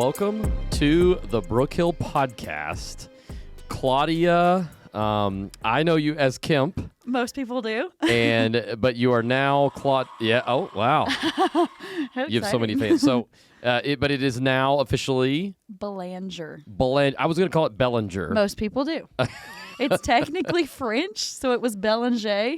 Welcome to the Brook Hill Podcast. Claudia, I know you as Kemp. Most people do. But you are now Claudia. Yeah. Oh, wow. You have so many fans. So, but it is now officially Belanger. I was going to call it Belanger. Most people do. It's technically French, so it was Belanger.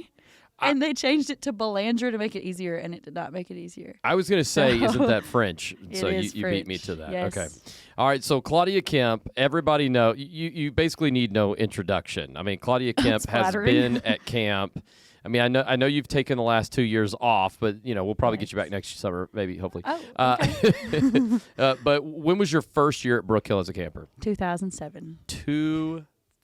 And they changed it to Belanger to make it easier, and it did not make it easier. I was going to say, isn't that French? So It is you beat me to that. Yes. Okay. All right. So Claudia Kemp, everybody know, you basically need no introduction. I mean, Claudia Kemp has been at camp. I mean, I know you've taken the last 2 years off, but, we'll probably get you back next summer, maybe, hopefully. Oh, okay. But when was your first year at Brook Hill as a camper? 2007.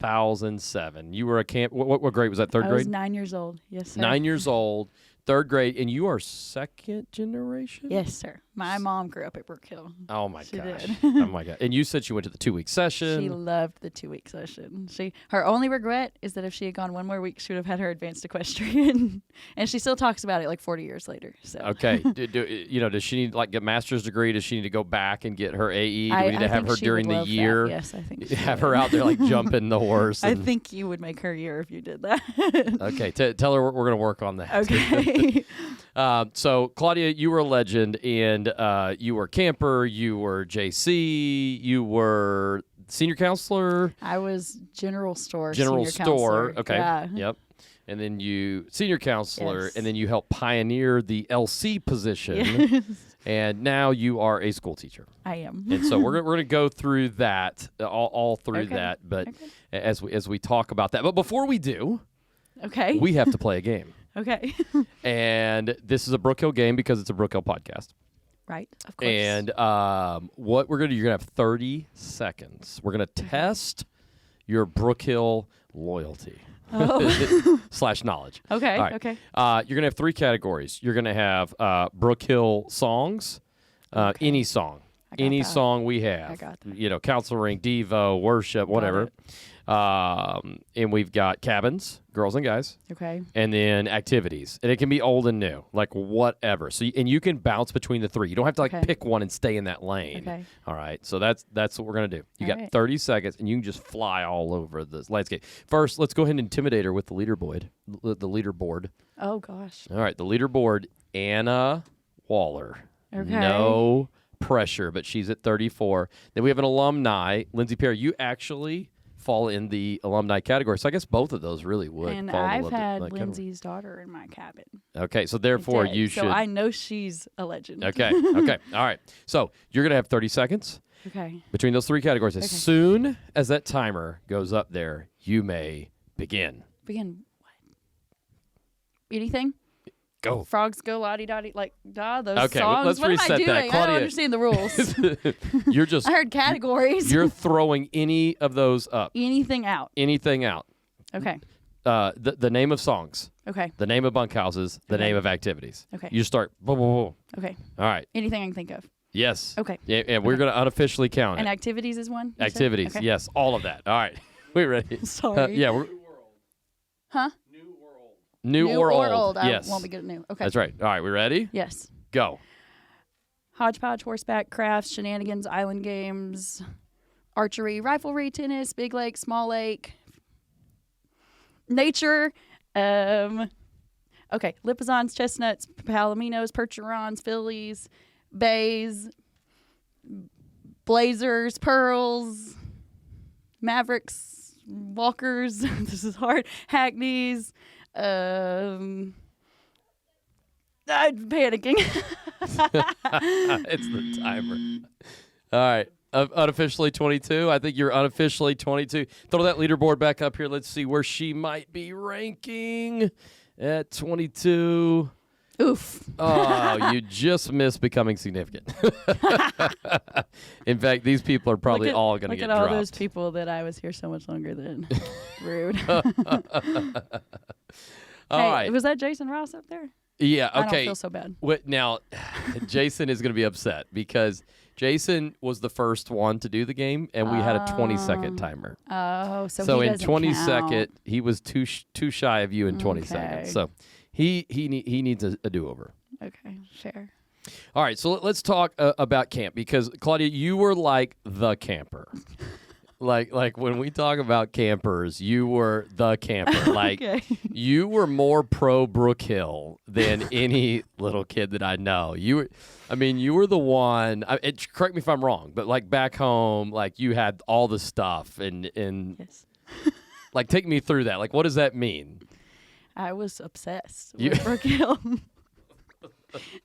2007. You were a camp. What grade was that? Third grade? I was 9 years old. Yes, sir. 9 years old, third grade, and you are second generation? Yes, sir. My mom grew up at Brook Hill. Oh, my She gosh. did. Oh, my God. And you said she went to the 2-week session. She loved the 2-week session. Her only regret is that if she had gone one more week, she would have had her advanced equestrian. And she still talks about it like 40 years later. So. Okay. Does she need get master's degree? Does she need to go back and get her AE? Do we need to have her during the year? That. Yes, I think she have would. her out there jumping the horse. I think you would make her year if you did that. Okay. Tell her we're going to work on that. Okay. So, Claudia, you were a legend, and you were camper, you were JC, you were senior counselor. I was general store. General senior store. counselor. Okay. Yeah. Yep. And then you senior counselor, Yes. and then you helped pioneer the LC position. Yes. And now you are a school teacher. I am. And so we're going to go through that, all through Okay. that, but Okay. as we talk about that. But before we do, Okay. we have to play a game. Okay. And this is a Brook Hill game because it's a Brook Hill podcast. Right. Of course. And what you're going to have 30 seconds. We're going to test your Brook Hill loyalty / knowledge. Okay. All right. Okay. You're going to have 3 categories. You're going to have Brook Hill songs, any song. Any that. song we have. I got that. Council Ring, Devo, worship, whatever. And we've got cabins, girls and guys. Okay. And then activities. And it can be old and new, whatever. So you can bounce between the 3. You don't have to Okay. pick one and stay in that lane. Okay. All right. So that's what we're going to do. You All got right. 30 seconds and you can just fly all over this landscape. First, let's go ahead and intimidate her with the leaderboard. The leaderboard. Oh gosh. All right. The leaderboard, Anna Waller. Okay. No pressure, but she's at 34. Then we have an alumni, Lindsay Perry. You actually fall in the alumni category. So I guess both of those really would. And fall in the I've alumni had category. Lindsay's daughter in my cabin. Okay, so therefore I did. you should. So I know she's a legend. Okay, okay, all right. So you're gonna have 30 seconds Okay. between those 3 categories. As Okay. soon as that timer goes up there, you may begin. Begin what? Anything? Go. Frogs go lottie dotty those Okay, songs. let's what reset am I that. doing? I Claudia- don't understand the rules. You're just. I heard categories. You're throwing any of those up. Anything out. Anything out. Okay. The name of songs. Okay. The name of bunkhouses. The Okay. name of activities. Okay. You start. Boom, boom, boom. Okay. All right. Anything I can think of. Yes. Okay. Yeah, and we're going to unofficially count And it. activities is one? you said? Activities. Okay. Yes. All of that. All right. We ready? Sorry. Yeah. We're, Huh? new or old. Yes. I won't be good at new. Okay. That's right. All right. We ready? Yes. Go. Hodgepodge, horseback, crafts, shenanigans, island games, archery, riflery, tennis, big lake, small lake, nature, okay, Lipizzans, chestnuts, palominos, percherons, fillies, bays, blazers, pearls, mavericks, walkers, this is hard, hackneys, I'm panicking. It's the timer. All right. Unofficially 22. I think you're unofficially 22. Throw that leaderboard back up here. Let's see where she might be ranking at 22. Oof. Oh, you just missed becoming significant. In fact, these people are probably all going to get Look at all dropped. those people that I was here so much longer than. Rude. All hey, right. Was that Jason Ross up there? Yeah, I don't okay. feel so bad. Now, Jason is going to be upset because Jason was the first one to do the game, and we had a 20-second timer. Oh, so he in doesn't 20 count. second, he was too shy of you in 20 seconds. So he needs a do-over. Okay, fair. All right, so let's talk about camp because Claudia, you were like the camper. Like when we talk about campers, you were the camper. Like Okay. you were more pro Brook Hill than any little kid that I know. You were the one. Correct me if I'm wrong, but like back home, like you had all the stuff and Yes. like take me through that. Like what does that mean? I was obsessed with Brook Hill.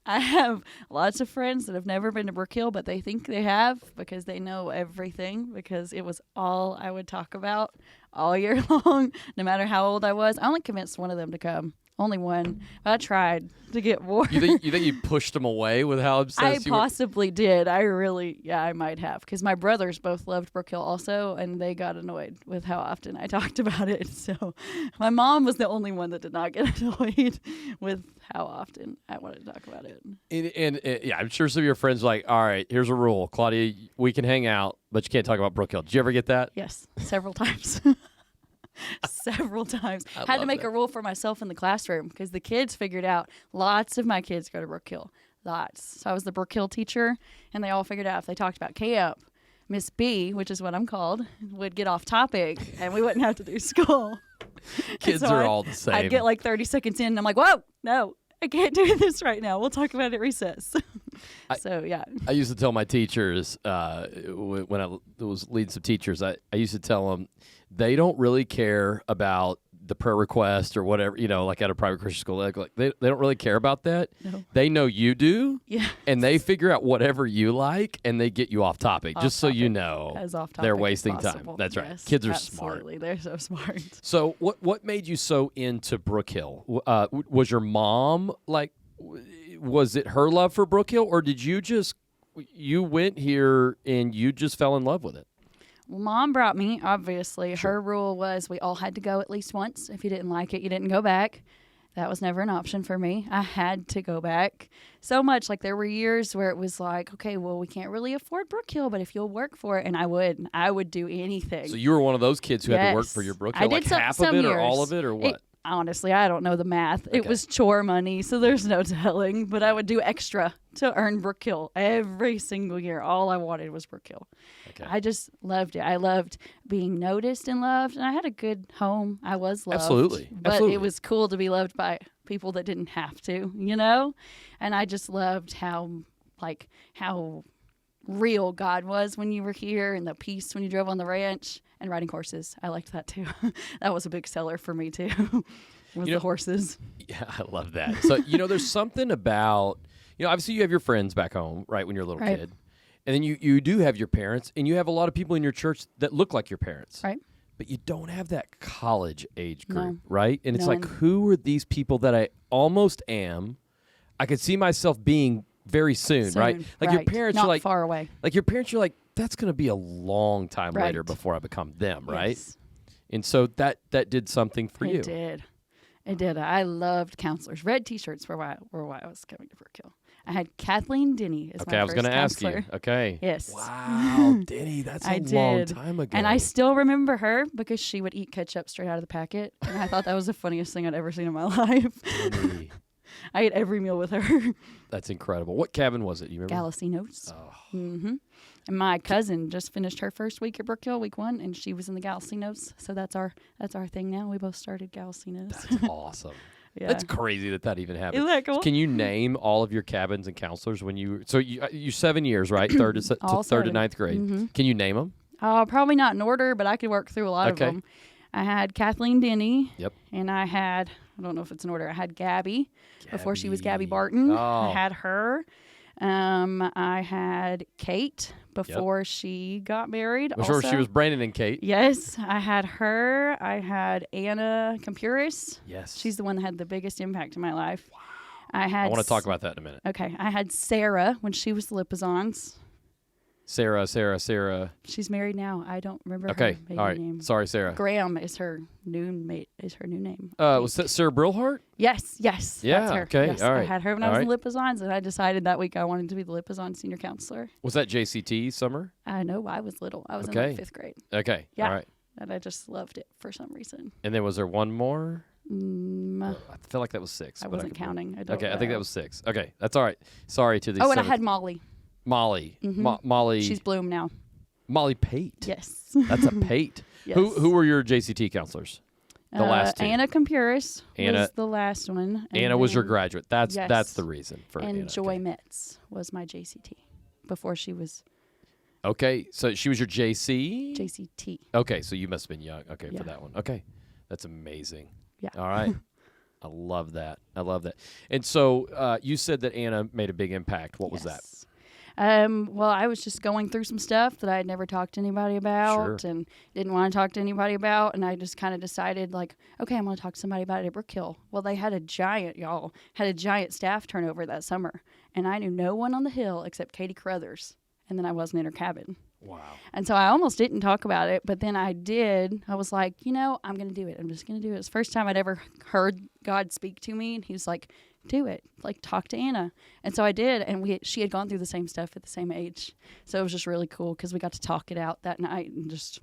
I have lots of friends that have never been to Brook Hill, but they think they have because they know everything because it was all I would talk about all year long, no matter how old I was. I only convinced one of them to come. Only one. But I tried to get more. You think you pushed them away with how obsessed I you were? possibly did. I might have. Because my brothers both loved Brook Hill also, and they got annoyed with how often I talked about it. So my mom was the only one that did not get annoyed with how often I wanted to talk about it. And yeah, I'm sure some of your friends are like, all right, here's a rule. Claudia, we can hang out, but you can't talk about Brook Hill. Did you ever get that? Yes, several times. Several times. I Had to love make that. a rule for myself in the classroom because the kids figured out lots of my kids go to Brook Hill. Lots. So I was the Brook Hill teacher, and they all figured out if they talked about camp, Miss B, which is what I'm called, would get off topic, and we wouldn't have to do school. Kids So are all the same. I'd get like 30 seconds in, and I'm like, whoa, no, I can't do this right now. We'll talk about it at recess. So, yeah. I used to tell my teachers when I was leading some teachers, I used to tell them they don't really care about the prayer request or whatever, like at a private Christian school. Like they don't really care about that. No. They know you do. Yeah. And they figure out whatever you like and they get you off topic, just so you know As off topic they're as wasting time. possible. That's right. Yes, Kids are absolutely. smart. They're so smart. So what made you so into Brook Hill? Was your mom like, was it her love for Brook Hill or did you went here and you just fell in love with it? Well, Mom brought me, obviously. Sure. Her rule was we all had to go at least once. If you didn't like it, you didn't go back. That was never an option for me. I had to go back. So much, like there were years where it was like, okay, well, we can't really afford Brook Hill, but if you'll work for it, and I would do anything. So you were one of those kids who had to work Yes. for your Brook I Hill, did like some- half of some it or all years. of it or what? Honestly, I don't know the math. It Okay. was chore money, so there's no telling. But I would do extra to earn Brook Hill every single year. All I wanted was Brook Hill. Okay. I just loved it. I loved being noticed and loved, and I had a good home. I was loved. Absolutely. But Absolutely. it was cool to be loved by people that didn't have to, And I just loved how real God was when you were here and the peace when you drove on the ranch and riding horses. I liked that too. That was a big seller for me too. Was the horses. Yeah, I love that. So, there's something about, obviously you have your friends back home, right, when you're a little Right. kid. And then you do have your parents, and you have a lot of people in your church that look like your parents. Right. But you don't have that college age group, No. right? And it's like, None. who are these people that I almost am? I could see myself being very soon, right? Like your parents Not are like, far away. you're like, that's going to be a long time Right. later before I become them, right? Yes. And so that did something for you. It did. It did. I loved counselors. Red T-shirts were why I was coming to Brook Hill. I had Kathleen Denny as Okay, my I was first going to ask counselor. you. Okay. Yes. Wow, Denny, that's I a long did. time ago. And I still remember her because she would eat ketchup straight out of the packet. And I thought that was the funniest thing I'd ever seen in my life. Denny, I ate every meal with her. that's incredible. What cabin was it? You remember? Galicinos. Oh, Mm-hmm. And my cousin just finished her first week at Brook Hill, week 1, and she was in the Galicinos. So that's our thing now. We both started Galicinos. that's awesome. Yeah. That's crazy that even happened. Isn't that cool? Can you name all of your cabins and counselors when you? So you 7 years, right? Third to All third to 7. ninth grade. Mhm. Can you name them? Probably not in order, but I could work through a lot Okay. of them. I had Kathleen Denny. Yep. And I don't know if it's in order. I had Gabby before she was Gabby Gabby. Barton. Oh. I had her. I had Kate before she got married. Before also. she was Brandon and Kate. Yes, I had her. I had Anna Compuris. Yes. She's the one that had the biggest impact in my life. Wow. I want to talk about that in a minute. Okay, I had Sarah when she was the Lipizzans. Sarah. She's married now. I don't remember Okay. her maiden All right. name. Sorry, Sarah. Graham is her new name. Was that Sarah Brillhart? Yes. Yeah, That's her. okay, Yes, all right, I had her when all I was in Lipizzans, and I decided that week I wanted to be the Lipizzan senior counselor. Was that JCT summer? I know I was little. I was in Okay. like 5th grade. Okay. Yeah. All right. And I just loved it for some reason. And then was there one more? I feel like that was 6. I wasn't counting. I don't know. I think that was 6. Okay, that's all right. Sorry to the. Oh, and I had Molly. Molly. Mm-hmm. Molly. She's Bloom now. Molly Pate. Yes. That's a Pate. Yes. Who were your JCT counselors? The last 2. Anna Compuris was the last one. Anna was your graduate. That's yes. that's the reason for And Anna. Joy Metz was my JCT before she was Okay, so she was your JC? JCT. Okay, so you must have been young. Okay, Yeah. for that one. Okay, that's amazing. Yeah. All right. I love that. I love that. And so you said that Anna made a big impact. What was that? Well, I was just going through some stuff that I had never talked to anybody about and didn't want to talk to anybody about. And I just kind of decided, like, okay, I'm going to talk to somebody about it at Brook Hill. Well, they had a giant staff turnover that summer. And I knew no one on the Hill except Katie Carruthers. And then I wasn't in her cabin. Wow. And so I almost didn't talk about it, but then I did. I was like, I'm going to do it. I'm just going to do it. It's the first time I'd ever heard God speak to me. And he was like, do it. Like, talk to Anna. And so I did. And she had gone through the same stuff at the same age. So it was just really cool because we got to talk it out that night and just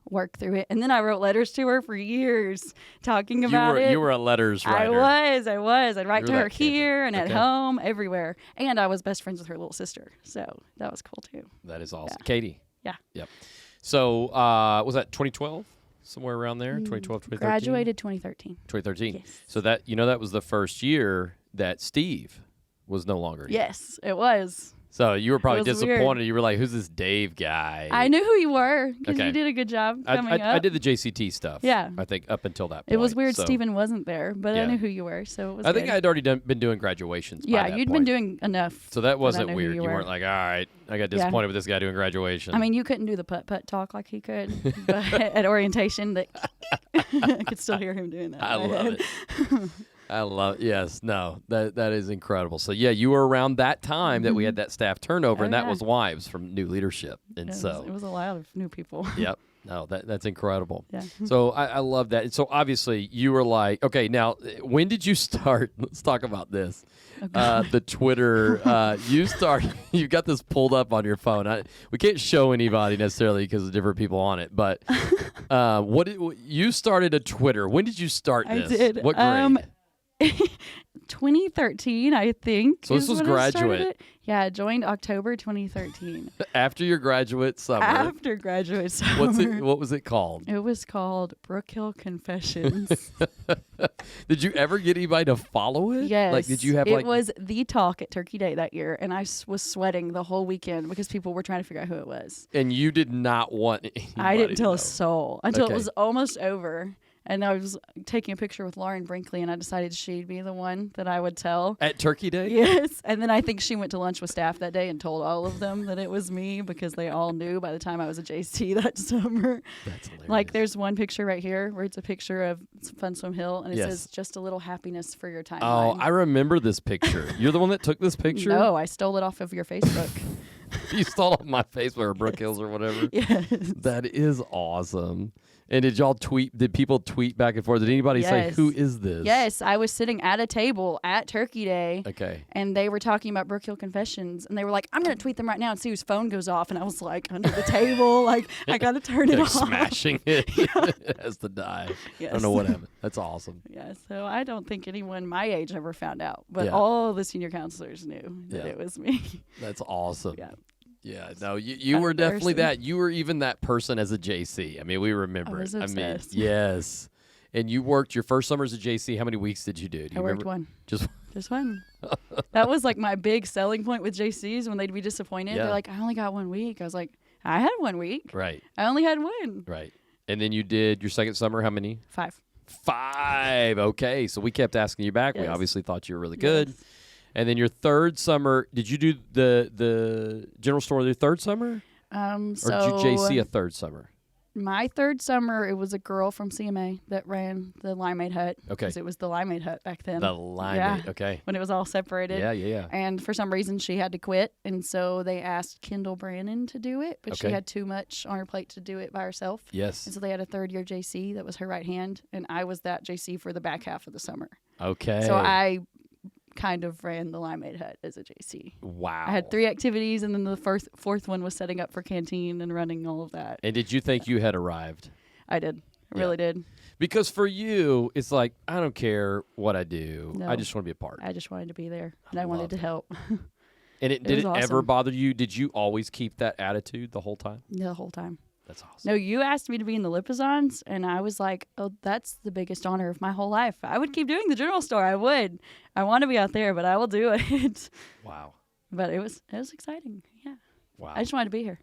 work through it. And then I wrote letters to her for years talking about it. You were a letters writer. I was. I'd write to her here and at home, everywhere. And I was best friends with her little sister. So that was cool too. That is awesome. Yeah. Katie. Yeah. Yep. So was that 2012? Somewhere around there? 2012, 2013? Graduated 2013. 2013. Yes. So that that was the first year that Steve was no longer here. Yes, it was. So you were probably disappointed. Weird. You were like, "Who's this Dave guy?" I knew who you were because you did a good job coming up. I did the JCT stuff. Yeah. I think up until that point. It was weird so. Stephen wasn't there, but I knew who you were, so it was I think good. I had already been doing graduations by that you'd point. been doing enough. So that wasn't I knew weird. who You were. weren't like, all right, I got disappointed with this guy doing graduation. I mean, you couldn't do the putt-putt talk like he could, but at orientation, I could still hear him doing that. I love it. I love yes, no, that is incredible. So yeah, you were around that time that we had that staff turnover, and that was why it was from new leadership, and it was a lot of new people. Yep, no, that's incredible. Yeah. So I love that. And so obviously you were like, okay, now when did you start? Let's talk about this. The Twitter, you've got this pulled up on your phone. We can't show anybody necessarily because of different people on it, but you started a Twitter. When did you start this? I did. What grade? 2013, I think. So this was graduate. Yeah, I joined October 2013. After your graduate summer. After graduate summer. What was it called? It was called Brook Hill Confessions. Did you ever get anybody to follow it? Yes. Like, did you have It was the talk at Turkey Day that year, and I was sweating the whole weekend because people were trying to figure out who it was. And you did not want anybody I didn't tell to a soul until it Okay. was almost over. And I was taking a picture with Lauren Brinkley, and I decided she'd be the one that I would tell. At Turkey Day? Yes. And then I think she went to lunch with staff that day and told all of them that it was me because they all knew by the time I was a JC that summer. That's hilarious. Like, there's one picture right here where it's a picture of Fun Swim Hill, and it Yes. says, just a little happiness for your timeline. Oh, I remember this picture. You're the one that took this picture? No, I stole it off of your Facebook. You stole it on my Facebook or Brook Hills or whatever? Yes. That is awesome. And did y'all tweet? Did people tweet back and forth? Did anybody say, Yes. who is this? Yes, I was sitting at a table at Turkey Day. Okay. And they were talking about Brook Hill Confessions, and they were like, I'm going to tweet them right now and see whose phone goes off. And I was like, under the table, like, I got to turn it Like off. smashing it. It has to die. Yes. I don't know what happened. That's awesome. Yeah, so I don't think anyone my age ever found out, but Yeah. all the senior counselors knew that Yeah. it was me. That's awesome. Yeah. Yeah, no, you were definitely that. You were even that person as a JC. I mean, we remember I was it. obsessed. I mean, yes. And you worked your first summer as a JC. How many weeks did you do? Do you I worked remember? one. Just one. That was like my big selling point with JCs when they'd be disappointed. Yeah. They're like, I only got 1 week. I was like, I had 1 week. right, I only had one. right. And then you did your second summer. How many? 5. 5. Okay, so we kept asking you back. We Yes. obviously thought you were really good. Yes. And then your third summer, did you do the general store the third summer? Or did you JC a third summer? My third summer, it was a girl from CMA that ran the Limeade Hut. Okay. Because it was the Limeade Hut back then. The line. Yeah. Okay. When it was all separated. Yeah. And for some reason, she had to quit. And so they asked Kendall Brannon to do it. But Okay. she had too much on her plate to do it by herself. Yes. And so they had a third-year JC that was her right hand. And I was that JC for the back half of the summer. Okay. So I kind of ran the Limeade Hut as a JC. Wow. I had 3 activities, and then the fourth one was setting up for canteen and running all of that. And did you think you had arrived? I did. It really did. Because for you, it's like, I don't care what I do. No. I just want to be a part. I just wanted to be there, and I wanted to help. And did it awesome. ever bother you? Did you always keep that attitude the whole time? The whole time. That's awesome. No, you asked me to be in the Lipizans, and I was like, oh, that's the biggest honor of my whole life. I would keep doing the general store. I would. I want to be out there, but I will do it. Wow. But it was exciting. Yeah. Wow. I just wanted to be here.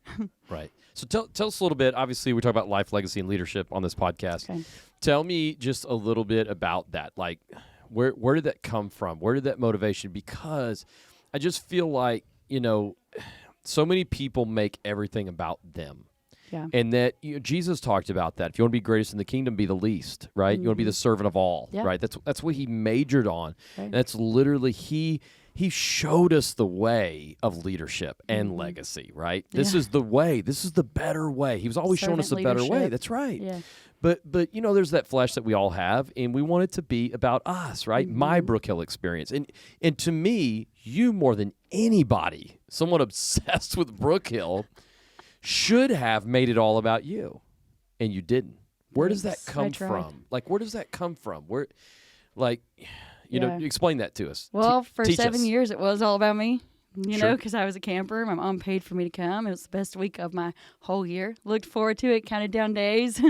Right. So tell us a little bit. Obviously, we talk about life, legacy, and leadership on this podcast. Okay. Tell me just a little bit about that. Like, where did that come from? Where did that motivation? Because I just feel like, so many people make everything about them. Yeah. And that Jesus talked about that. If you want to be greatest in the kingdom, be the least, right? You want to be the servant of all, right? That's what he majored on. Right. That's literally he showed us the way of leadership and legacy, right? This is the way. This is the better way. He was always showing us a better way. That's right. Yeah. But there's that flesh that we all have, and we want it to be about us, right? My Brook Hill experience. And to me, you more than anybody, someone obsessed with Brook Hill, should have made it all about you, and you didn't. Where does that come from? Like, where does that come from? Where, like, explain that to us. Well, for 7 years, it was all about me. You know, because I was a camper. My mom paid for me to come. It was the best week of my whole year. Looked forward to it, counted down days.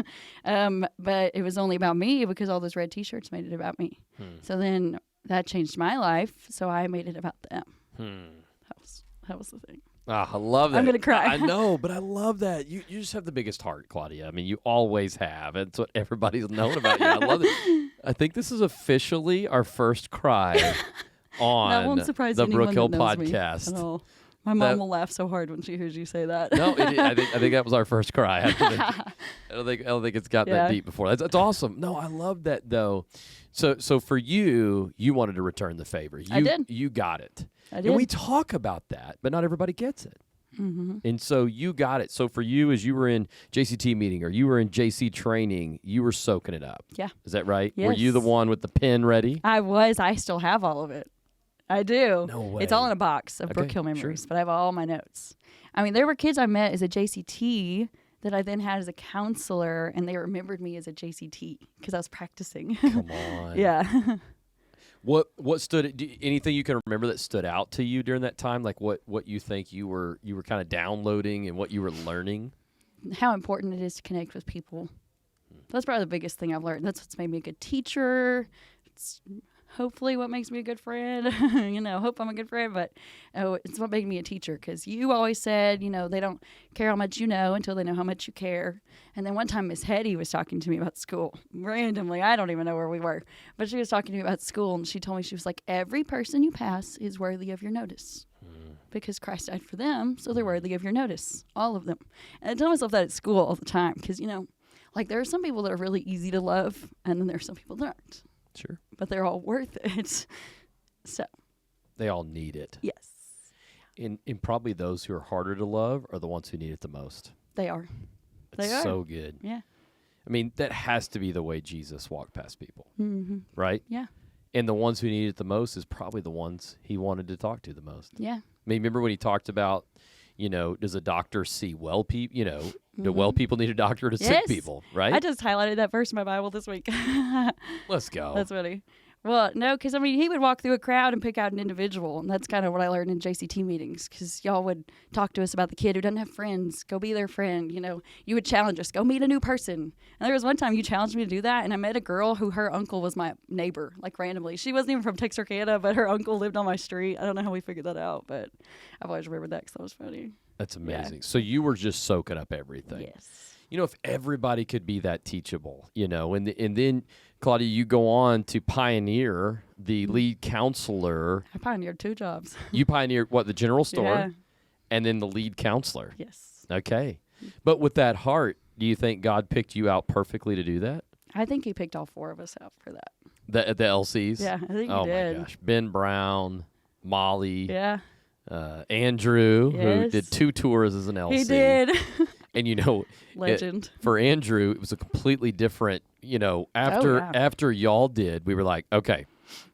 But it was only about me because all those red T-shirts made it about me. So then that changed my life, so I made it about them. That was the thing. I love that. I'm going to cry. I know, but I love that. You just have the biggest heart, Claudia. I mean, you always have. It's what everybody's known about you. I love it. I think this is officially our first cry on the Brook Hill podcast. Oh, my mom will laugh so hard when she hears you say that. No, I think that was our first cry. I don't think it's gotten that deep before. That's awesome. No, I love that though. So for you wanted to return the favor. I did. You got it. I did. And we talk about that, but not everybody gets it. And so you got it. So for you, as you were in JCT meeting or you were in JC training, you were soaking it up. Yeah. Is that right? Yes. Were you the one with the pen ready? I was. I still have all of it. I do. No way. It's all in a box of Brook Hill memories, but I have all my notes. I mean, there were kids I met as a JCT that I then had as a counselor, and they remembered me as a JCT because I was practicing. Come on. Yeah. What anything you can remember that stood out to you during that time? Like what you think you were kind of downloading and what you were learning? How important it is to connect with people. That's probably the biggest thing I've learned. That's what's made me a good teacher. It's hopefully what makes me a good friend. Hope I'm a good friend, but it's what made me a teacher because you always said, they don't care how much you know until they know how much you care. And then one time Miss Hetty was talking to me about school randomly. I don't even know where we were, but she was talking to me about school, and she told me, she was like, every person you pass is worthy of your notice because Christ died for them, so they're worthy of your notice, all of them. And I tell myself that at school all the time because, like there are some people that are really easy to love, and then there are some people that aren't. Sure. But they're all worth it. So. They all need it. Yes. And probably those who are harder to love are the ones who need it the most. They are. They are. So good. Yeah. I mean, that has to be the way Jesus walked past people. Right? Yeah. And the ones who need it the most is probably the ones he wanted to talk to the most. Yeah. I mean, remember when he talked about, does a doctor see well people, do well people need a doctor to sick people, right? I just highlighted that verse in my Bible this week. Let's go. That's funny. Well, no, because, he would walk through a crowd and pick out an individual, and that's kind of what I learned in JCT meetings, because y'all would talk to us about the kid who doesn't have friends. Go be their friend, You would challenge us. Go meet a new person. And there was one time you challenged me to do that, and I met a girl who her uncle was my neighbor, like randomly. She wasn't even from Texarkana, but her uncle lived on my street. I don't know how we figured that out, but I've always remembered that because that was funny. That's amazing. Yeah. So you were just soaking up everything. Yes. If everybody could be that teachable, and then, Claudia, you go on to pioneer the lead counselor. I pioneered 2 jobs. You pioneered, the general store? Yeah. And then the lead counselor? Yes. Okay. But with that heart, do you think God picked you out perfectly to do that? I think he picked all 4 of us out for that. The LCs? Yeah, I think he did. Oh, my gosh. Ben Brown, Molly. Yeah. Andrew, who did 2 tours as an LC. He did. And legend. For Andrew, it was a completely different, after y'all did, we were like, okay,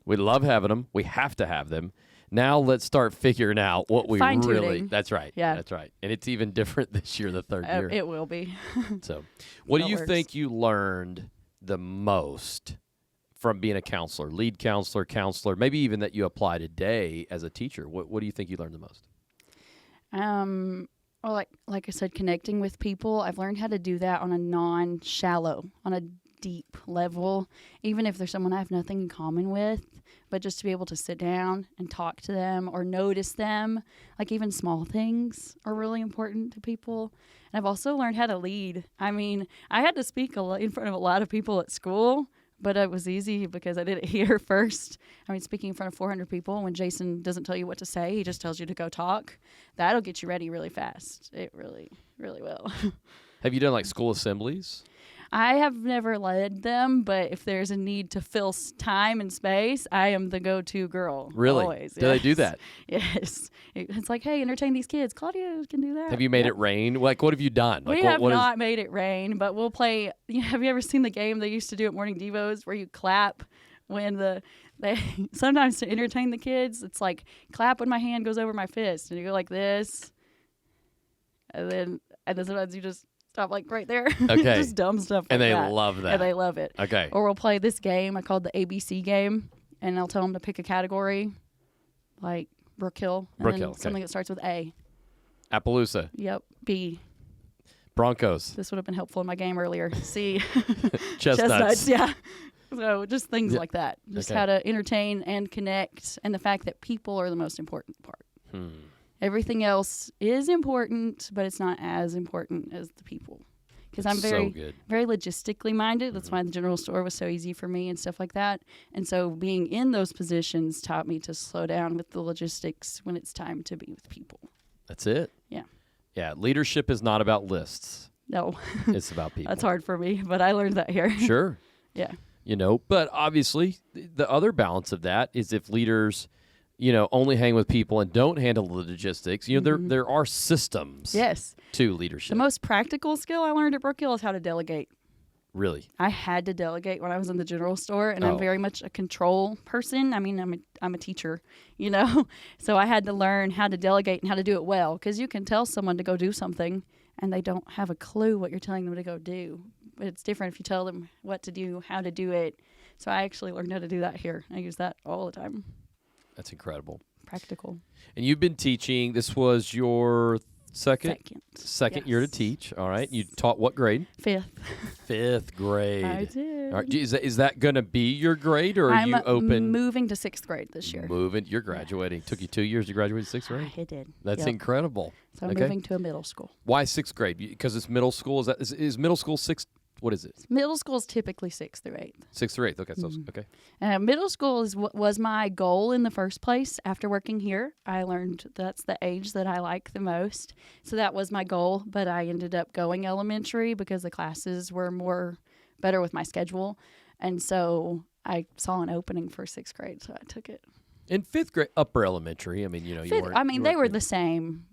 we love having them. We have to have them. Now let's start figuring out what we really. Fine-tuning. That's right. Yeah. That's right. And it's even different this year, the third year. It will be. So, what do That you works. think you learned the most from being a counselor, lead counselor, maybe even that you apply today as a teacher? What do you think you learned the most? Well, like I said, connecting with people. I've learned how to do that on a non-shallow, on a deep level, even if there's someone I have nothing in common with, but just to be able to sit down and talk to them or notice them, like even small things are really important to people. And I've also learned how to lead. I mean, I had to speak in front of a lot of people at school, but it was easy because I did it here first. I mean, speaking in front of 400 people, when Jason doesn't tell you what to say, he just tells you to go talk. That'll get you ready really fast. It really, really will. Have you done like school assemblies? I have never led them, but if there's a need to fill time and space, I am the go-to girl. Really? Always. Do they do that? Yes. It's like, hey, entertain these kids. Claudia can do that. Have you made it rain? Like, what have you done? Like, We have what not made it rain, but we'll play. Have you ever seen the game they used to do at Morning Devos where you clap when they sometimes to entertain the kids? It's like clap when my hand goes over my fist, and you go like this, and then sometimes you just stop like right there. Okay. Just dumb stuff like And they that. love that. And they love it. Okay. Or we'll play this game I called the ABC game, and I'll tell them to pick a category, like Brook Hill. And Brook then Hill, okay. something that starts with A. Appaloosa. Yep. B. Broncos. This would have been helpful in my game earlier. C. Chestnuts. Yeah. So just things like that. Just Okay. how to entertain and connect, and the fact that people are the most important part. Everything else is important, but it's not as important as the people. Because I'm So good. very logistically minded. That's why the general store was so easy for me and stuff like that. And so being in those positions taught me to slow down with the logistics when it's time to be with people. That's it. Yeah. Yeah. Leadership is not about lists. No, It's about people. that's hard for me, but I learned that here. Sure. Yeah. You know, but obviously the other balance of that is if leaders, you know, only hang with people and don't handle the logistics, you know, there are systems Yes. to leadership. The most practical skill I learned at Brook Hill is how to delegate. Really? I had to delegate when I was in the general store, and Oh. I'm very much a control person. I mean, I'm a teacher, you know, so I had to learn how to delegate and how to do it well, because you can tell someone to go do something and they don't have a clue what you're telling them to go do. But it's different if you tell them what to do, how to do it. So I actually learned how to do that here. I use that all the time. That's incredible. Practical. And you've been teaching. This was your second year to Yes. teach. All right. You taught what grade? Fifth. Fifth grade. I did. All right. Is that going to be your grade, or are I'm you open? moving to sixth grade this year. Moving. You're graduating. Took you 2 years to graduate sixth grade? It did. That's Yep. incredible. So I'm Okay. moving to a middle school. Why sixth grade? Because it's middle school. Is middle school sixth? What is it? Middle school is typically 6th through 8th. Sixth or eighth? Okay. So Mm-hmm. okay. Middle school is what was my goal in the first place. After working here, I learned that's the age that I like the most. So that was my goal, but I ended up going elementary because the classes were better with my schedule. And so I saw an opening for 6th grade, so I took it. In fifth grade, upper elementary. I mean, you know, you Fifth, weren't. I mean, you they weren't- were the same.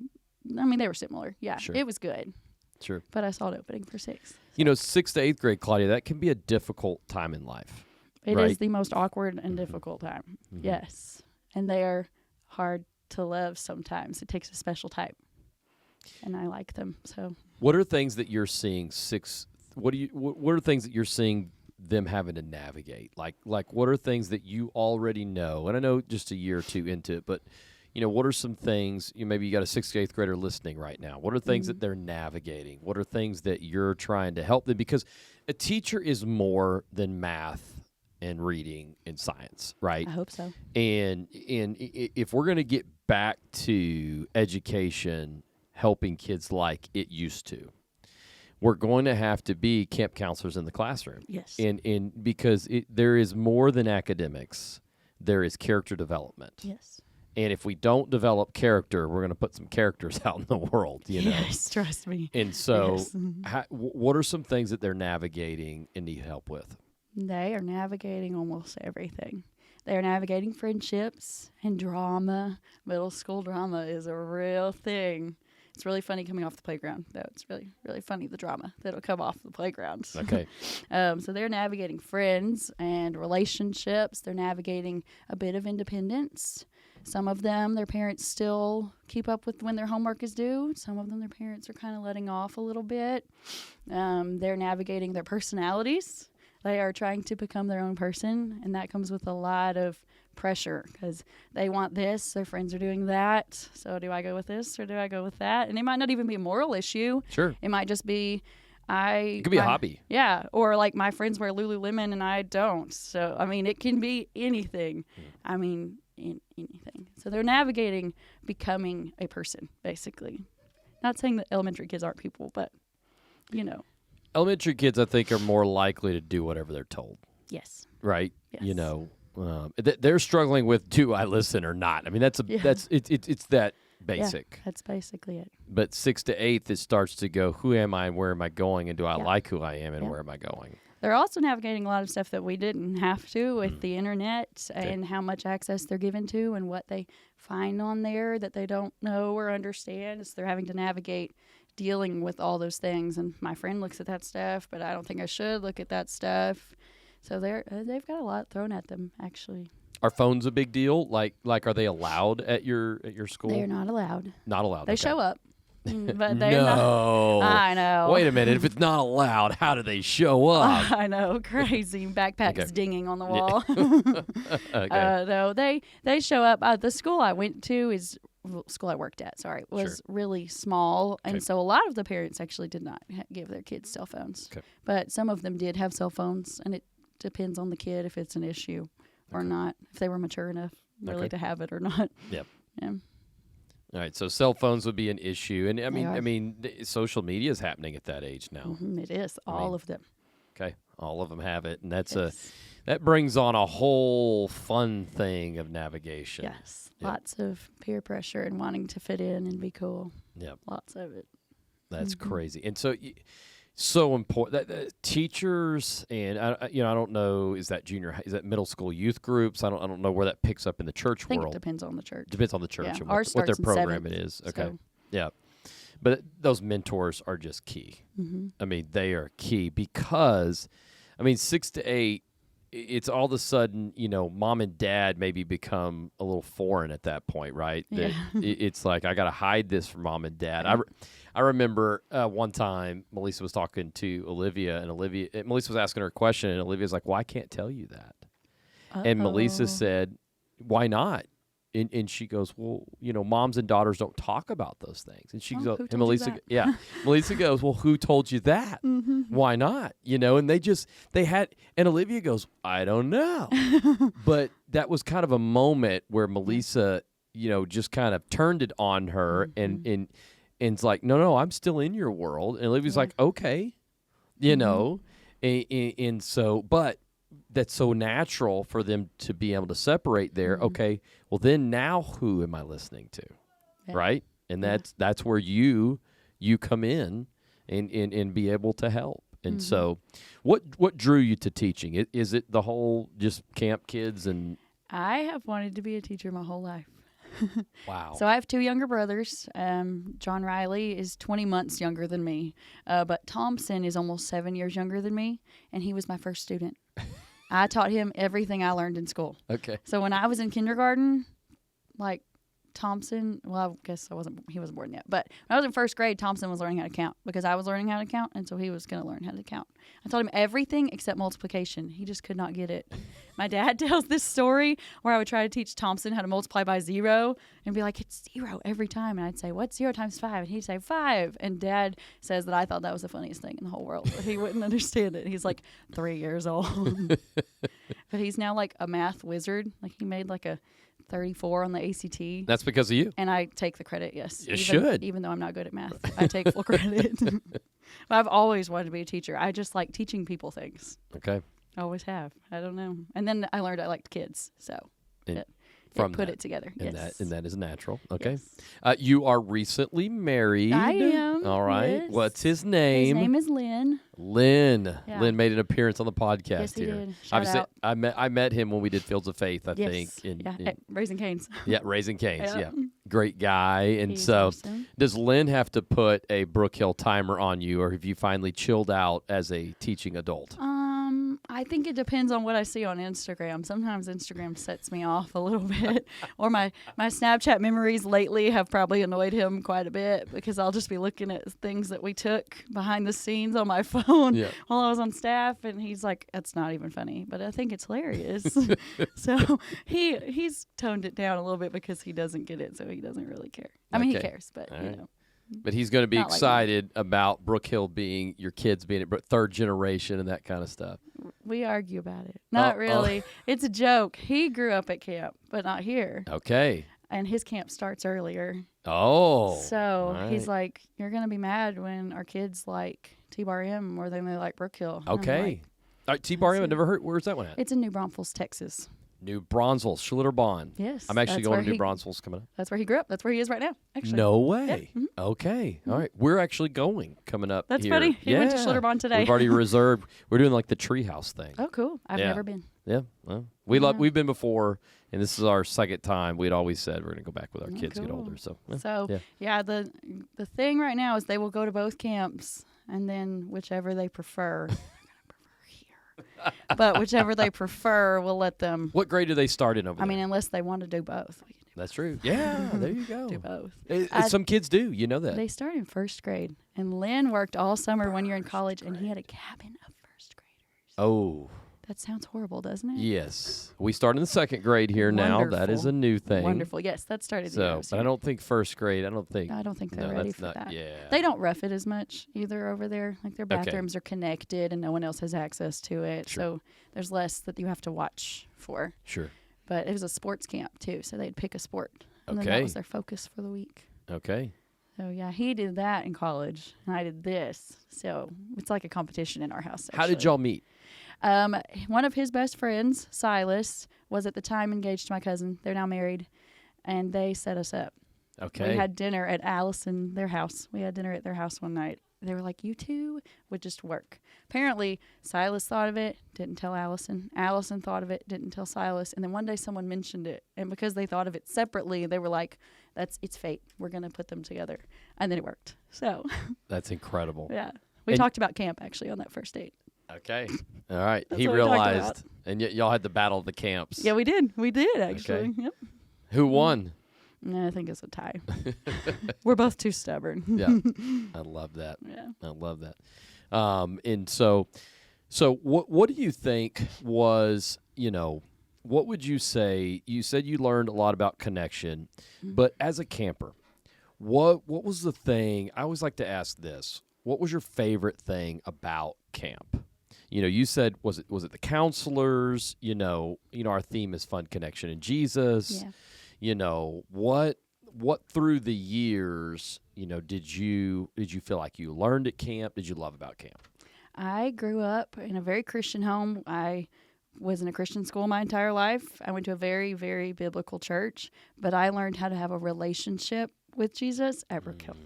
I mean, they were similar. Yeah, Sure. it was good. Sure. But I saw an opening for 6th. You know, sixth to eighth grade, Claudia, that can be a difficult time in life. It is Right. the most awkward and difficult time. Yes. And they are hard to love sometimes. It takes a special type. And I like them. So What are things that you're seeing what are things that you're seeing them having to navigate? Like what are things that you already know? And I know just a year or two into it, but you know, what are some things, maybe you got a sixth, eighth grader listening right now. What are things that they're navigating? What are things that you're trying to help them? Because a teacher is more than math and reading and science, right? I hope so. And if we're going to get back to education helping kids like it used to, we're going to have to be camp counselors in the classroom. Yes. And because there is more than academics, there is character development. Yes. And if we don't develop character, we're going to put some characters out in the world, you know. Yes, trust me. And so, Yes. what are some things that they're navigating and need help with? They are navigating almost everything. They are navigating friendships and drama. Middle school drama is a real thing. It's really funny coming off the playground, though. It's really, really funny, the drama that'll come off the playground. Okay. So they're navigating friends and relationships. They're navigating a bit of independence. Some of them, their parents still keep up with when their homework is due. Some of them, their parents are kind of letting off a little bit. They're navigating their personalities. They are trying to become their own person, and that comes with a lot of pressure because they want this, their friends are doing that. So do I go with this or do I go with that? And it might not even be a moral issue. Sure. It might just be it could be a hobby. Yeah, or like my friends wear Lululemon and I don't. So, I mean, it can be anything. I mean, anything. So they're navigating becoming a person, basically. Not saying that elementary kids aren't people, but, you know. Elementary kids, I think, are more likely to do whatever they're told. Yes. Right? Yes. You know, they're struggling with, do I listen or not? I mean, it's that basic. Yeah, that's basically it. But 6th to 8th, it starts to go, who am I and where am I going? And do I like who I am and where am I going? They're also navigating a lot of stuff that we didn't have to with the internet and how much access they're given to and what they find on there that they don't know or understand. So they're having to navigate dealing with all those things. And my friend looks at that stuff, but I don't think I should look at that stuff. So they've got a lot thrown at them, actually. Are phones a big deal? Like, are they allowed at your school? They're not allowed. Not allowed. They show up, but they're no. not. I know. Wait a minute. If it's not allowed, how do they show up? I know. Crazy. Backpacks dinging on the wall. Okay. No, they show up. The school I went to school I worked at, was really small. And so a lot of the parents actually did not give their kids cell phones. Okay. But some of them did have cell phones, and it depends on the kid if it's an issue or not, if they were mature enough really to have it or not. Yep. Yeah. All right, so cell phones would be an issue, and I mean, social media is happening at that age now. Mm-hmm, it is, all of them. Okay, all of them have it, and that brings on a whole fun thing of navigation. Yes, lots of peer pressure and wanting to fit in and be cool. Yep, lots of it. That's crazy, and so important that teachers and I don't know, is that middle school youth groups? I don't know where that picks up in the church world. I think it depends on the church. Depends on the church and Ours what their program 7th, it is. Okay, so. yeah, but those mentors are just key. Mm-hmm. I mean, they are key because, 6 to 8, it's all of a sudden, mom and dad maybe become a little foreign at that point, right? Yeah. It's like, I got to hide this from mom and dad. I remember one time Melissa was talking to Olivia, and Melissa was asking her a question, and Olivia's like, well, I can't tell you that. And Melissa said, why not? And she goes, well, moms and daughters don't talk about those things. And she goes, and Melissa, Melissa goes, well, who told you that? Mm-hmm. Why not? And and Olivia goes, I don't know. But that was kind of a moment where Melissa, just kind of turned it on her and it's like, no, I'm still in your world. And Olivia's like, okay, and so, but that's so natural for them to be able to separate there. Okay, well then now who am I listening to? Yeah. Right? And that's where you come in and be able to help. And so what drew you to teaching? Is it the whole just camp kids? And I have wanted to be a teacher my whole life. Wow. So I have 2 younger brothers. John Riley is 20 months younger than me, but Thompson is almost 7 years younger than me, and he was my first student. I taught him everything I learned in school. Okay. So when I was in kindergarten, like Thompson, well, I guess he wasn't born yet, but when I was in first grade, Thompson was learning how to count because I was learning how to count, and so he was going to learn how to count. I taught him everything except multiplication. He just could not get it. My dad tells this story where I would try to teach Thompson how to multiply by 0 and be like, it's 0 every time. And I'd say, what's 0 times 5? And he'd say 5. And Dad says that I thought that was the funniest thing in the whole world, but he wouldn't understand it. He's like 3 years old. But he's now like a math wizard. Like he made like a 34 on the ACT. That's because of you. And I take the credit, yes. You should. Even though I'm not good at math. I take full credit. But I've always wanted to be a teacher. I just like teaching people things. Okay. I always have. I don't know. And then I learned I liked kids. So it put it together. And that is natural. Okay. Yes. You are recently married. I am. All right. Yes. What's his name? His name is Lynn. Lynn. Yeah. Lynn made an appearance on the podcast Yes, he here. did. Shout Obviously, out. I met him when we did Fields of Faith, I Yes. think. At Raising Cane's. Yeah, Raising Cane's. Yeah. Yeah. Great guy. And He's so awesome. does Lynn have to put a Brook Hill timer on you, or have you finally chilled out as a teaching adult? I think it depends on what I see on Instagram. Sometimes Instagram sets me off a little bit. Or my Snapchat memories lately have probably annoyed him quite a bit because I'll just be looking at things that we took behind the scenes on my phone while I was on staff. And he's like, that's not even funny. But I think it's hilarious. So he's toned it down a little bit because he doesn't get it. So he doesn't really care. I mean, he cares, but, you know. But he's going to be excited about Brook Hill being your kids being at third generation and that kind of stuff. We argue about it. Not really. It's a joke. He grew up at camp, but not here. Okay. And his camp starts earlier. Oh. So he's like, you're going to be mad when our kids like T-Bar M more than they like Brook Hill. Okay. Like, all right, T-Bar M, I never heard. Where's that one at? It's in New Braunfels, Texas. New Braunfels, Schlitterbahn. Yes. I'm actually going to New Braunfels coming up. That's where he grew up. That's where he is right now, actually. No way. Yep. Mm-hmm. Okay. All right. We're actually going coming up That's here. funny. He went to Schlitterbahn today. We've already reserved. We're doing like the treehouse thing. Oh, cool. I've never been. Yeah. Well, we've been before, and this is our second time. We'd always said we're going to go back with our kids get older. So, the thing right now is they will go to both camps, and then whichever they prefer. But whichever they prefer, we'll let them. What grade do they start in over there? I mean, unless they want to do both. That's true. Yeah, there you go. Do both. Some kids do. You know that. They start in first grade. And Lynn worked all summer 1 year in college, and he had a cabin of first graders. Oh. That sounds horrible, doesn't it? Yes. We start in the second grade here now. That is a new thing. Wonderful. Yes, that started the year. But I don't think first grade. I don't think they're ready for that. Yeah. They don't rough it as much either over there. Like their bathrooms are connected and no one else has access to it. Sure. So there's less that you have to watch for. Sure. But it was a sports camp too, so they'd pick a sport. And then that was their focus for the week. Okay. So yeah, he did that in college and I did this. So it's like a competition in our house. Actually. How did y'all meet? One of his best friends, Silas, was at the time engaged to my cousin. They're now married, and they set us up. Okay. We had dinner at Allison, their house. We had dinner at their house one night. They were like, you two would just work. Apparently, Silas thought of it, didn't tell Allison. Allison thought of it, didn't tell Silas. And then one day someone mentioned it. And because they thought of it separately, they were like, it's fate. We're going to put them together. And then it worked. So. That's incredible. Yeah. We talked about camp, actually, on that first date. Okay. All right. That's he realized. And y'all had the battle of the camps. Yeah, we did. We did, actually. Okay. Yep. Who won? I think it's a tie. We're both too stubborn. Yeah. I love that. Yeah. I love that. And so what do you think was, what would you say? You said you learned a lot about connection, but as a camper, what was the thing? I always like to ask this. What was your favorite thing about camp? You said, was it the counselors? Our theme is fun, connection, and Jesus. Yeah. What through the years, did you feel like you learned at camp? Did you love about camp? I grew up in a very Christian home. I was in a Christian school my entire life. I went to a very, very biblical church, but I learned how to have a relationship with Jesus at Brook Hill.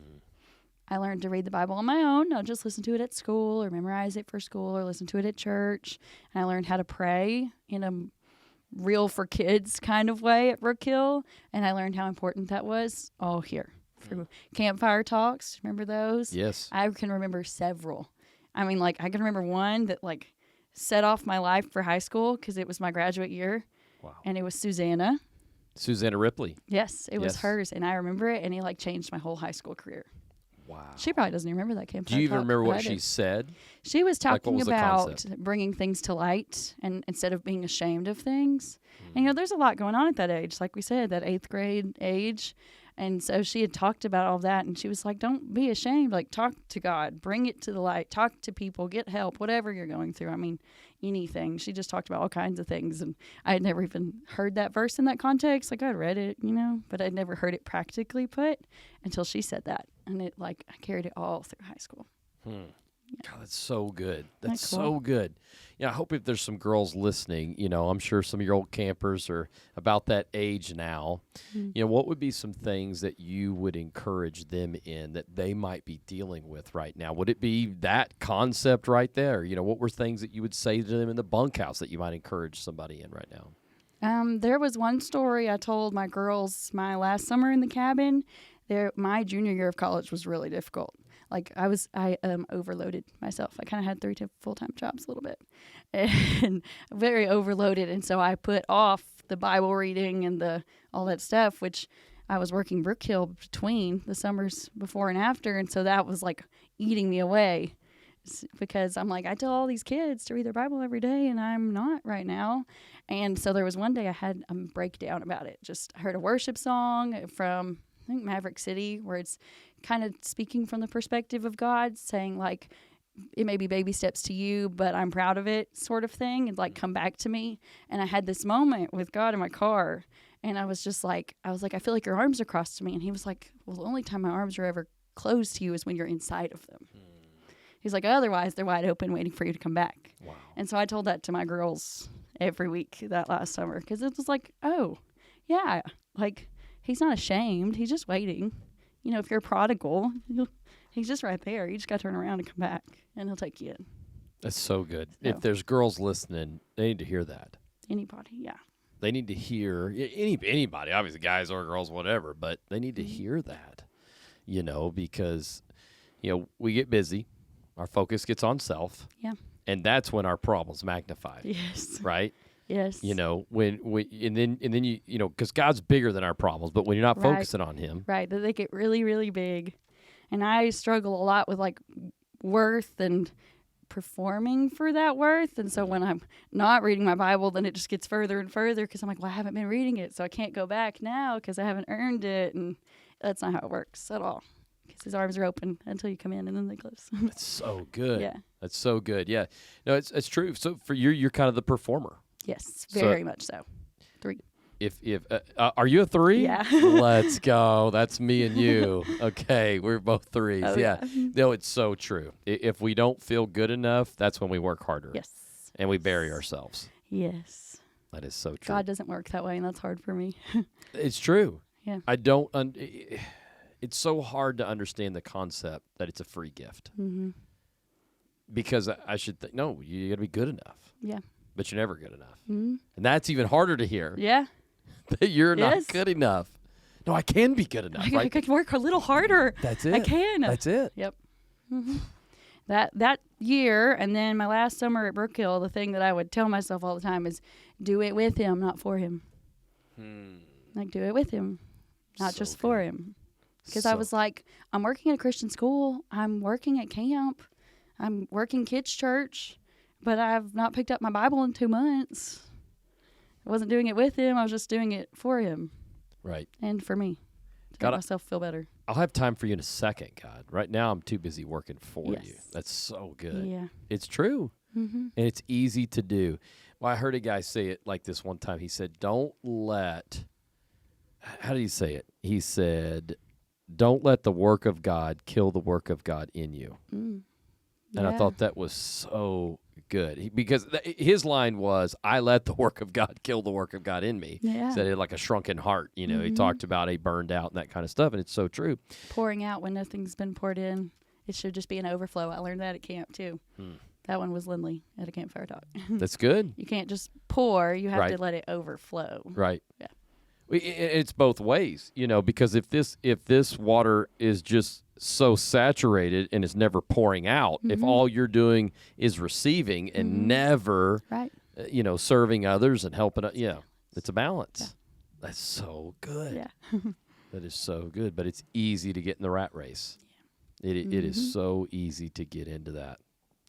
I learned to read the Bible on my own, not just listen to it at school or memorize it for school or listen to it at church. And I learned how to pray in a real for kids kind of way at Brook Hill. And I learned how important that was all here. Through campfire talks, remember those? Yes. I can remember several. I mean, I can remember one that, set off my life for high school because it was my graduate year. Wow. And it was Susanna. Susanna Ripley. Yes, it was hers. And I remember it, and it, changed my whole high school career. Wow. She probably doesn't even remember that campfire. Do you even remember what she said? She was talking about bringing things to light and instead of being ashamed of things. And, there's a lot going on at that age. Like we said, that 8th grade age. And so she had talked about all that, and she was like, don't be ashamed. Talk to God. Bring it to the light. Talk to people. Get help. Whatever you're going through. I mean, anything. She just talked about all kinds of things. And I had never even heard that verse in that context. I'd read it, but I'd never heard it practically put until she said that. And it, I carried it all through high school. Yeah. God, that's so good. That's cool? So good. I hope if there's some girls listening, I'm sure some of your old campers are about that age now. What would be some things that you would encourage them in that they might be dealing with right now? Would it be that concept right there? What were things that you would say to them in the bunkhouse that you might encourage somebody in right now? There was one story I told my girls my last summer in the cabin. My junior year of college was really difficult. like I overloaded myself. I kind of had 3 full-time jobs a little bit, and very overloaded. And so I put off the Bible reading and all that stuff, which I was working Brook Hill between the summers before and after. And so that was like eating me away, because I'm like, I tell all these kids to read their Bible every day, and I'm not right now. And so there was one day I had a breakdown about it. Just heard a worship song from, I think, Maverick City, where it's kind of speaking from the perspective of God, saying like, it may be baby steps to you, but I'm proud of it, sort of thing, and like, come back to me. And I had this moment with God in my car, and I was like, I feel like your arms are crossed to me. And he was like, well, the only time my arms are ever closed to you is when you're inside of them. He's like, otherwise they're wide open waiting for you to come back. Wow. And so I told that to my girls every week that last summer, because it was like, oh, yeah, like, he's not ashamed. He's just waiting. You know, if you're a prodigal, he's just right there. You just got to turn around and come back, and he'll take you in. That's so good. So, if there's girls listening, they need to hear that. Anybody, yeah. They need to hear, anybody, obviously guys or girls, whatever, but they need to hear that, you know, because, you know, we get busy. Our focus gets on self. Yeah. And that's when our problems magnify. Yes. Right? Yes. You know, and then you know, because God's bigger than our problems, but when you're not focusing on him. Right. That they get really, really big. And I struggle a lot with like worth and performing for that worth. And so when I'm not reading my Bible, then it just gets further and further, because I'm like, well, I haven't been reading it, so I can't go back now because I haven't earned it. And that's not how it works at all. Because his arms are open until you come in, and then they close. That's so good. Yeah. That's so good. Yeah. No, it's true. So for you're kind of the performer. Yes, very much so. 3. If are you a 3? Yeah. Let's go. That's me and you. Okay, we're both 3s. Oh, yeah. No, it's so true. If we don't feel good enough, that's when we work harder. Yes. And we bury ourselves. Yes. That is so true. God doesn't work that way, and that's hard for me. It's true. Yeah. I don't. It's so hard to understand the concept that it's a free gift. Mm-hmm. Because I should think, no, you got to be good enough. Yeah. But you're never good enough. Mm-hmm. And that's even harder to hear. Yeah. That you're not good enough. No, I can be good enough. I can work a little harder. That's it. I can. That's it. Yep. Mm-hmm. That year, and then my last summer at Brook Hill, the thing that I would tell myself all the time is, do it with him, not for him. Like, do it with him, not just for him. Because I was like, I'm working at a Christian school. I'm working at camp. I'm working kids' church. But I've not picked up my Bible in 2 months. I wasn't doing it with him. I was just doing it for him. Right. And for me. To make myself feel better. I'll have time for you in a second, God. Right now, I'm too busy working for you. Yes. That's so good. Yeah. It's true. Mm-hmm. And it's easy to do. Well, I heard a guy say it like this one time. He said, don't let, how did he say it? He said, don't let the work of God kill the work of God in you. Mm. And I thought that was so good, because his line was, I let the work of God kill the work of God in me. Yeah. He said it like a shrunken heart. You know, He talked about he burned out and that kind of stuff, and it's so true. Pouring out when nothing's been poured in. It should just be an overflow. I learned that at camp, too. That one was Lindley at a campfire talk. That's good. You can't just pour. You have to let it overflow. Right. Yeah. It's both ways, you know, because if this water is just so saturated and it's never pouring out, if all you're doing is receiving and never, you know, serving others and helping, it's a balance. Yeah. That's so good. Yeah. That is so good, but it's easy to get in the rat race. Yeah. It is so easy to get into that.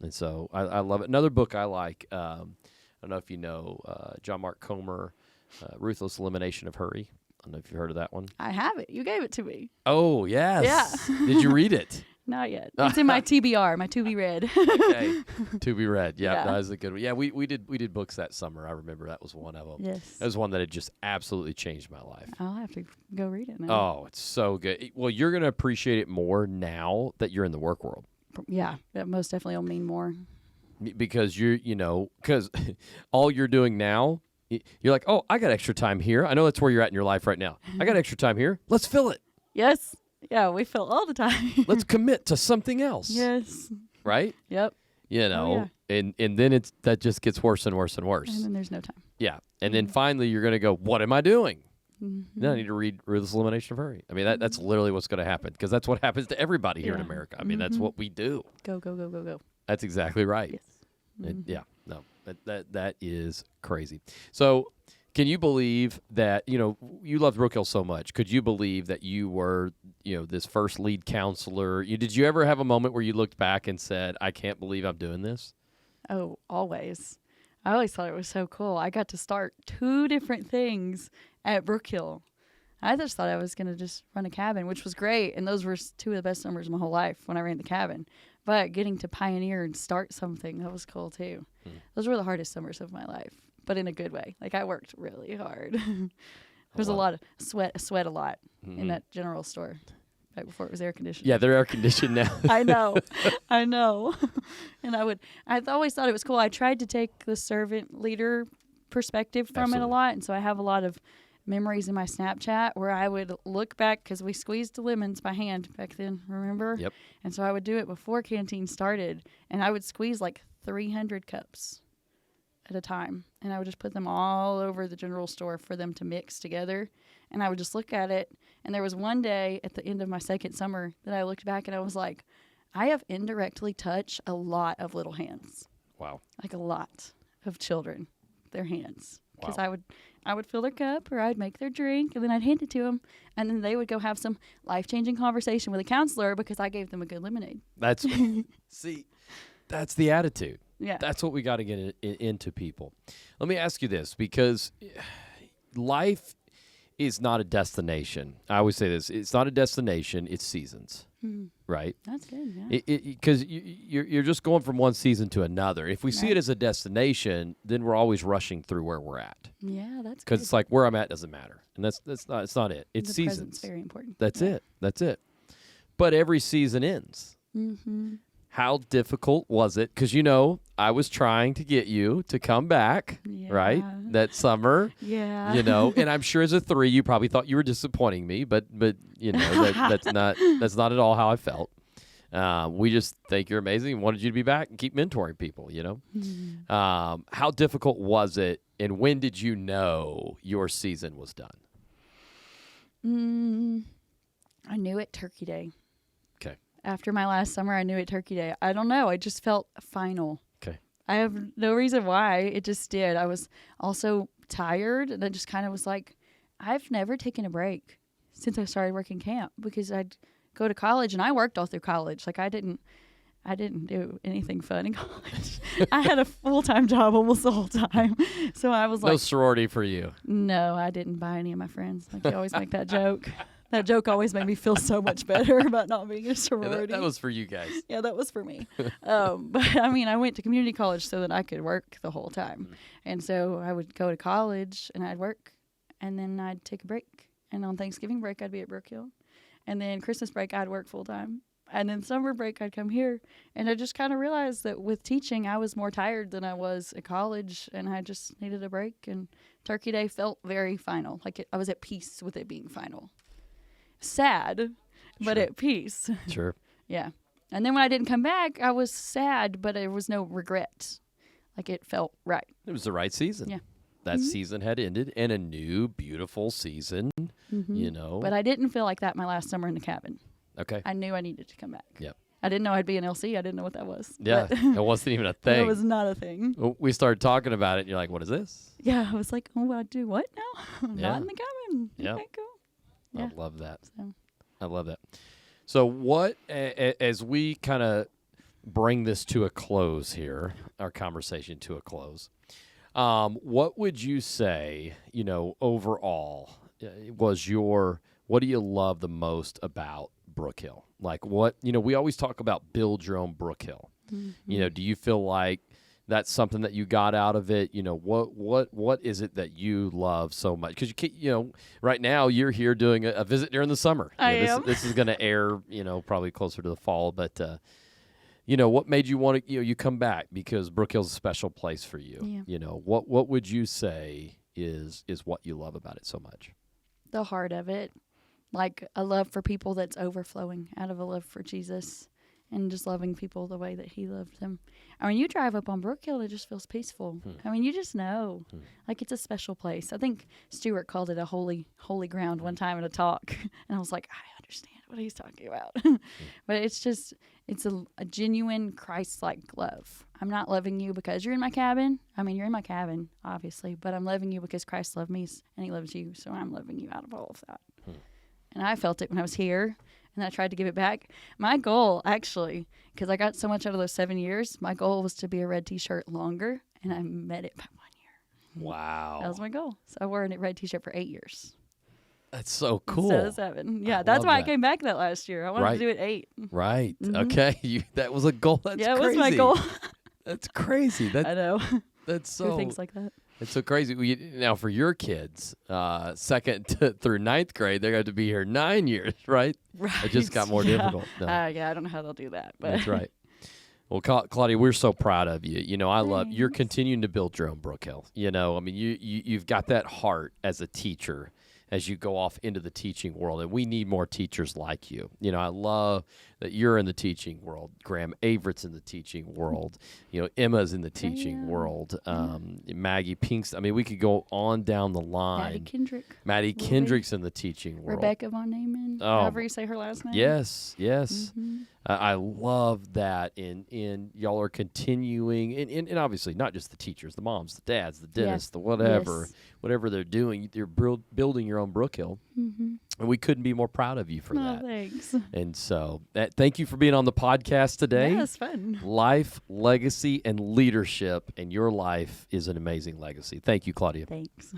And so I love it. Another book I like, I don't know if you know, John Mark Comer, Ruthless Elimination of Hurry. I don't know if you've heard of that one. I have it. You gave it to me. Oh, yes. Yeah. Did you read it? Not yet. It's in my TBR, my to be read. Okay. To be read. Yeah, that was a good one. Yeah, we did books that summer. I remember that was one of them. Yes. That was one that had just absolutely changed my life. I'll have to go read it now. Oh, it's so good. Well, you're going to appreciate it more now that you're in the work world. Yeah, that most definitely will mean more. Because because all you're doing now, you're like, oh, I got extra time here. I know that's where you're at in your life right now. I got extra time here. Let's fill it. Yes. Yeah, we fill all the time. Let's commit to something else. Yes. Right? Yep. You know, and then that just gets worse and worse and worse. And then there's no time. Yeah. And then finally you're going to go, what am I doing? Then I need to read Ruthless Elimination of Hurry. I mean, that's literally what's going to happen because that's what happens to everybody here in America. I mean, that's what we do. Go, go, go, go, go. That's exactly right. Yes. That is crazy. So can you believe that, you loved Brook Hill so much. Could you believe that you were, this first lead counselor? Did you ever have a moment where you looked back and said, I can't believe I'm doing this? Oh, always. I always thought it was so cool. I got to start 2 different things at Brook Hill. I just thought I was going to just run a cabin, which was great. And those were 2 of the best summers of my whole life when I ran the cabin. But getting to pioneer and start something, that was cool too. Those were the hardest summers of my life, but in a good way. Like I worked really hard. There was a lot of sweat a lot in that general store right before it was air conditioned. Yeah, they're air conditioned now. I know. And I always thought it was cool. I tried to take the servant leader perspective from it a lot. And so I have a lot of memories in my Snapchat where I would look back because we squeezed the lemons by hand back then, remember? Yep. And so I would do it before canteen started, and I would squeeze like 300 cups at a time, and I would just put them all over the general store for them to mix together, and I would just look at it. And there was one day at the end of my second summer that I looked back and I was like, I have indirectly touched a lot of little hands. Wow. Like a lot of children, their hands. Because Wow. I would fill their cup or I'd make their drink and then I'd hand it to them. And then they would go have some life-changing conversation with a counselor because I gave them a good lemonade. That's the attitude. Yeah. That's what we got to get into people. Let me ask you this, because life is not a destination. I always say this. It's not a destination. It's seasons. Right? That's good, yeah. Because you're just going from one season to another. If we see it as a destination, then we're always rushing through where we're at. Yeah, that's because it's like where I'm at doesn't matter, and it's not it. It's the seasons. present's very important. That's it. But every season ends. Mm-hmm. How difficult was it? Because I was trying to get you to come back, right? That summer, Yeah. and I'm sure as a 3, you probably thought you were disappointing me, but that's not at all how I felt. We just think you're amazing and wanted you to be back and keep mentoring people. How difficult was it, and when did you know your season was done? I knew it Turkey Day. Okay. After my last summer, I knew it Turkey Day. I don't know. I just felt final. Okay. I have no reason why. It just did. I was also tired, and I just kind of was like, I've never taken a break since I started working camp because I'd go to college, and I worked all through college. Like I didn't do anything fun in college. I had a full-time job almost the whole time. So I was like, no sorority for you. No, I didn't buy any of my friends. Like you always make that joke. That joke always made me feel so much better about not being a sorority. That was for you guys. Yeah, that was for me. But I mean, I went to community college so that I could work the whole time. And so I would go to college and I'd work and then I'd take a break. And on Thanksgiving break, I'd be at Brook Hill. And then Christmas break, I'd work full time. And then summer break, I'd come here. And I just kind of realized that with teaching, I was more tired than I was at college. And I just needed a break. And Turkey Day felt very final. Like I was at peace with it being final. Sad, but at peace. Sure. Yeah. And then when I didn't come back, I was sad, but there was no regret. Like it felt right. It was the right season. Yeah. That season had ended, and a new, beautiful season, But I didn't feel like that my last summer in the cabin. Okay. I knew I needed to come back. Yep. I didn't know I'd be an LC. I didn't know what that was. Yeah, it wasn't even a thing. It was not a thing. We started talking about it, and you're like, what is this? Yeah, I was like, oh, I do what now? Yeah. Not in the cabin. Yeah. Okay, cool. Yeah. I love that. So. I love that. So what, as we kind of bring this to a close here, our conversation to a close, what would you say, overall was what do you love the most about Brook Hill? Like what, we always talk about build your own Brook Hill. Mm-hmm. Do you feel like that's something that you got out of it? What is it that you love so much? Because right now you're here doing a visit during the summer. I am. This is going to air, probably closer to the fall. But what made you want to? You come back because Brook Hill's a special place for you. Yeah. What would you say is what you love about it so much? The heart of it, like a love for people that's overflowing out of a love for Jesus. and just loving people the way that he loved them. I mean, you drive up on Brook Hill, it just feels peaceful. I mean, you just know. Like, it's a special place. I think Stuart called it a holy ground one time in a talk. And I was like, I understand what he's talking about. But it's a genuine Christ-like love. I'm not loving you because you're in my cabin. I mean, you're in my cabin, obviously. But I'm loving you because Christ loved me and he loves you. So I'm loving you out of all of that. And I felt it when I was here. And I tried to give it back. My goal, actually, because I got so much out of those 7 years, my goal was to be a red T-shirt longer, and I met it by 1 year. Wow. That was my goal. So I wore a red T-shirt for 8 years. That's so cool. Instead of 7. Yeah, that's why I came back that last year. I wanted to do it 8. Right. Okay. That was a goal. That's crazy. Yeah, it was my goal. That's crazy. I know. That's so. Who thinks like that? It's so crazy. Now, for your kids, 2nd through 9th grade, they're going to be here 9 years, right? Right. It just got more difficult. No. Yeah, I don't know how they'll do that. But. That's right. Well, Claudia, we're so proud of you. You know, I love you're continuing to build your own Brook Hill. You know, I mean, you've got that heart as a teacher as you go off into the teaching world, and we need more teachers like you. You know, I love that you're in the teaching world. Graham Averett's in the teaching world. You know, Emma's in the teaching world. Maggie Pinks. I mean, we could go on down the line. Maddie Kendrick's in the teaching world. Rebecca Von Neumann. However you say her last name. Yes. I love that, and y'all are continuing, and obviously not just the teachers, the moms, the dads, the dentists, the whatever they're doing, you're building your own Brook Hill, and we couldn't be more proud of you for that. Thanks. And so, thank you for being on the podcast today. Yeah, it's fun. Life, legacy, and leadership, and your life is an amazing legacy. Thank you, Claudia. Thanks.